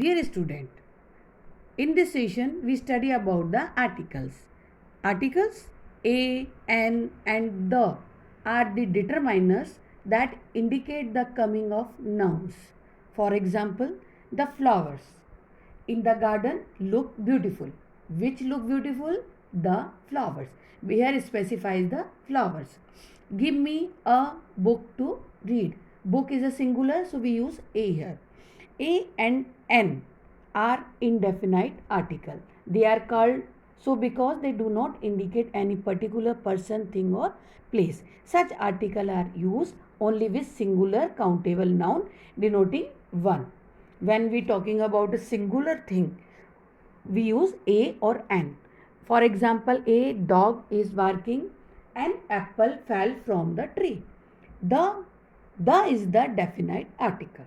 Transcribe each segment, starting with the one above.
Dear student, in this session we study about the articles. Articles a, an and the are the determiners that indicate the coming of nouns. For example, the flowers in the garden look beautiful. Which look beautiful? The flowers. Here specifies the flowers. Give me a book to read. Book is a singular, so we use a here. A and N are indefinite article. They are called so because they do not indicate any particular person, thing or place. Such article are used only with singular countable noun denoting one. When we talking about a singular thing, we use a or an. For example, a dog is barking, an apple fell from the tree. The is the definite article.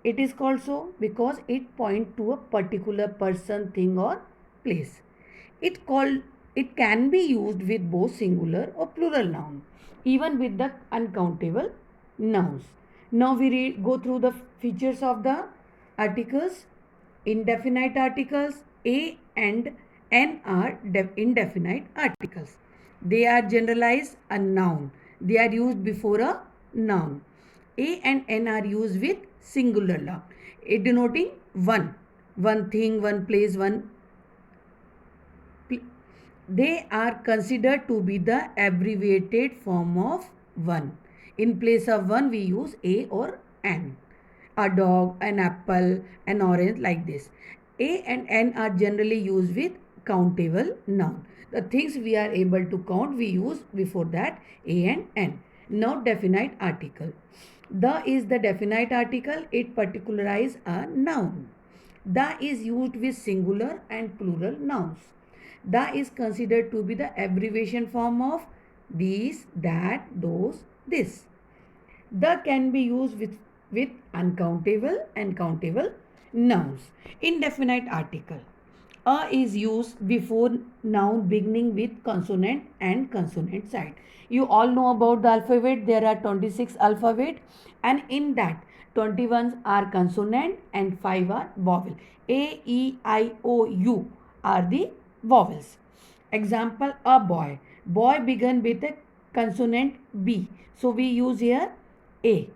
It is called so because it points to a particular person, thing or place. It can be used with both singular or plural noun, even with the uncountable nouns. Now we go through the features of the articles. Indefinite articles a and n are indefinite articles. They are generalized a noun. They are used before a noun. A and N are used with singular noun, it denoting one thing, one place, they are considered to be the abbreviated form of one. In place of one, we use a or an. A dog, an apple, an orange, like this. A and N are generally used with countable noun. The things we are able to count, we use before that a and N. Now, definite article. The is the definite article. It particularizes a noun. The is used with singular and plural nouns. The is considered to be the abbreviation form of these, that, those, this. The can be used with uncountable and countable nouns. Indefinite article. A is used before noun beginning with consonant and consonant side. You all know about the alphabet. There are 26 alphabet, and in that 21 are consonant and 5 are vowel. A, E, I, O, U are the vowels. Example, a boy. Boy began with a consonant B. So we use here A.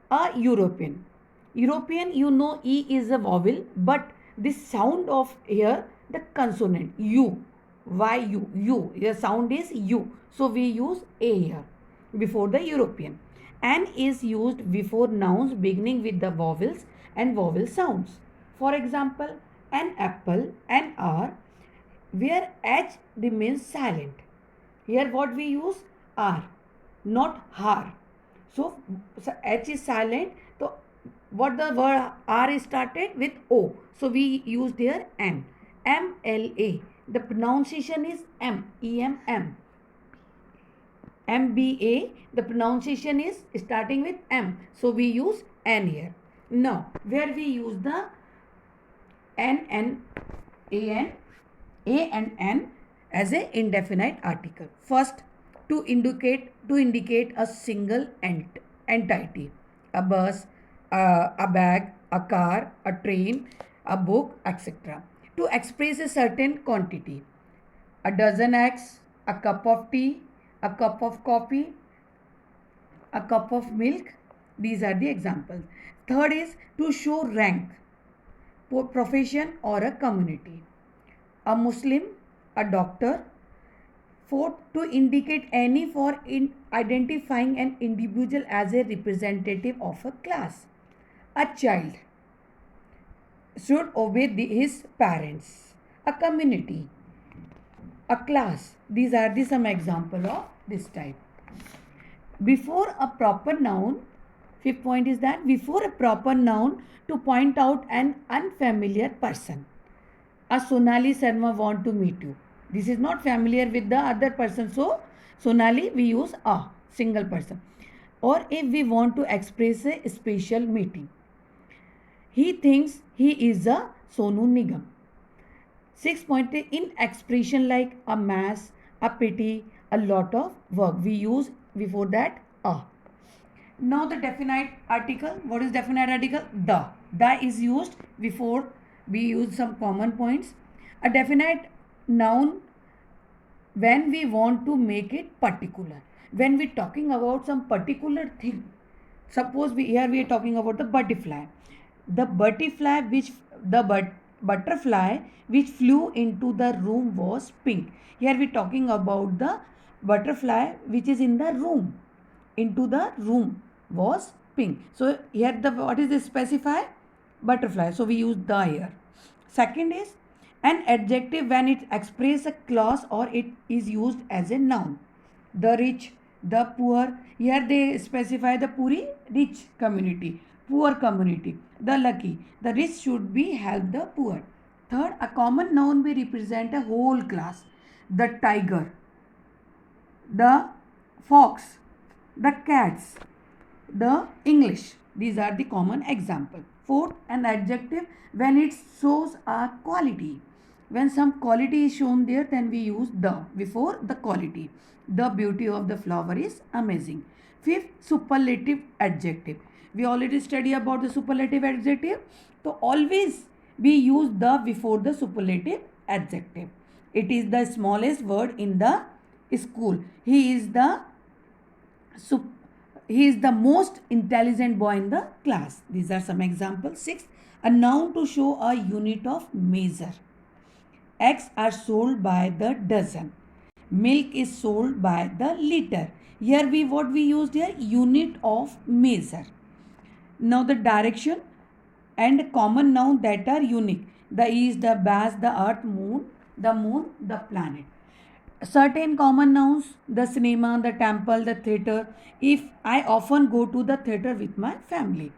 A European. European, you know E is a vowel, but the sound of here, the consonant U. Y, U, U. The sound is U. So we use A here before the European. An is used before nouns beginning with the vowels and vowel sounds. For example, an apple, an R, where H remains silent. Here what we use? R, not har. So H is silent. So what the word R is started with O. So we used here M. MLA. The pronunciation is M. EMM. MBA. The pronunciation is starting with M. So we use N here. Now where we use the N, AN, A and N as a indefinite article. First, to indicate a single entity, a bus, a bag, a car, a train, a book, etc. To express a certain quantity, a dozen eggs, a cup of tea, a cup of coffee, a cup of milk. These are the examples. Third is to show rank, profession or a community. A Muslim, a doctor. Fourth, to indicate any for identifying an individual as a representative of a class. A child should obey his parents. A community, a class. These are some example of this type. Before a proper noun, fifth point is that before a proper noun, to point out an unfamiliar person. A Sonali Sharma want to meet you. This is not familiar with the other person. So Sonali we use a single person. Or if we want to express a special meeting. He thinks he is a Sonu Nigam. Sixth point, in expression like a mass, a pity, a lot of work, we use before that a. Now the definite article. What is definite article? The. The is used before We use some common points. A definite noun when we want to make it particular. When we're talking about some particular thing, suppose we are talking about the butterfly. The butterfly which the butterfly which flew into the room was pink. Here we are talking about the butterfly which is in the room. Into the room was pink. So here the what is this specify? Butterfly. So we use the here. Second is an adjective when it expresses a class or it is used as a noun. The rich, the poor. Here they specify the puri rich community, poor community. The lucky, the rich should be help the poor. Third, a common noun will represent a whole class. The tiger, the fox, the cats, the English. These are the common example. Fourth, an adjective when it shows a quality. When some quality is shown there, then we use the before the quality. The beauty of the flower is amazing. Fifth, superlative adjective. We already study about the superlative adjective. So always we use the before the superlative adjective. It is the smallest word in the school. Sup- he is the most intelligent boy in the class. These are some examples. Sixth, a noun to show a unit of measure. Eggs are sold by the dozen. Milk is sold by the liter. Here we what we used here unit of measure. Now the direction and common noun that are unique. The east, the west, the earth, moon, the planet. Certain common nouns, the cinema, the temple, the theatre. If I often go to the theatre with my family.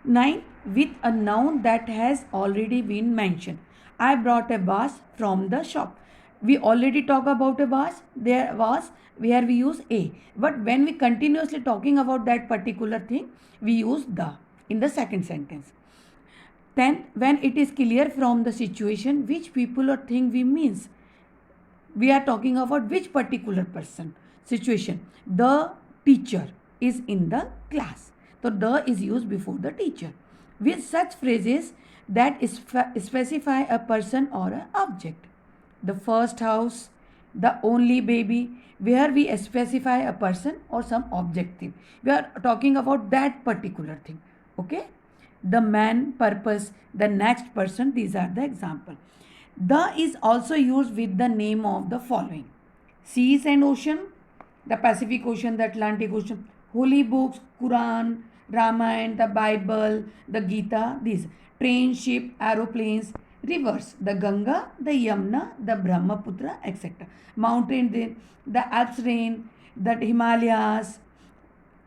9. With a noun that has already been mentioned. I brought a vase from the shop. We already talk about a vase. There was where we use a. But when we continuously talking about that particular thing, we use the in the second sentence. 10. When it is clear from the situation which people or thing we means. We are talking about which particular person situation. The teacher is in the class. So the is used before the teacher. With such phrases that specify a person or an object. The first house, the only baby, where we specify a person or some objective. We are talking about that particular thing. Okay? The man, purpose, the next person, these are the example. The is also used with the name of the following: seas and ocean, the Pacific Ocean, the Atlantic Ocean, holy books, Quran, Ramayana, the Bible, the Gita, these train, ship, aeroplanes, rivers, the Ganga, the Yamuna, the Brahmaputra, etc. Mountain, the Alps rain, the Himalayas,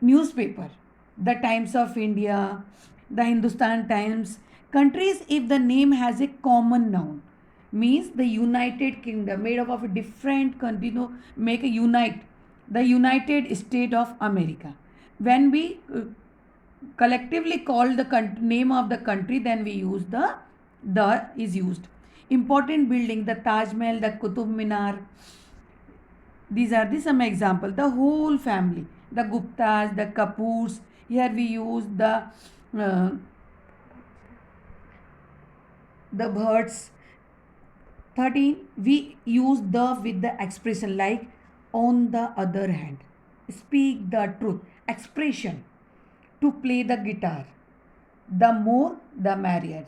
newspaper, the Times of India, the Hindustan Times. Countries, if the name has a common noun, means the United Kingdom, made up of a different country, make a unite, the United States of America. When we collectively call the name of the country, then we use the is used. Important building, the Taj Mahal, the Qutub Minar. These are the some example. The whole family, the Guptas, the Kapoors. Here we use uh, the birds. 13. We use the with the expression like on the other hand. Speak the truth. Expression. To play the guitar. The more, the merrier.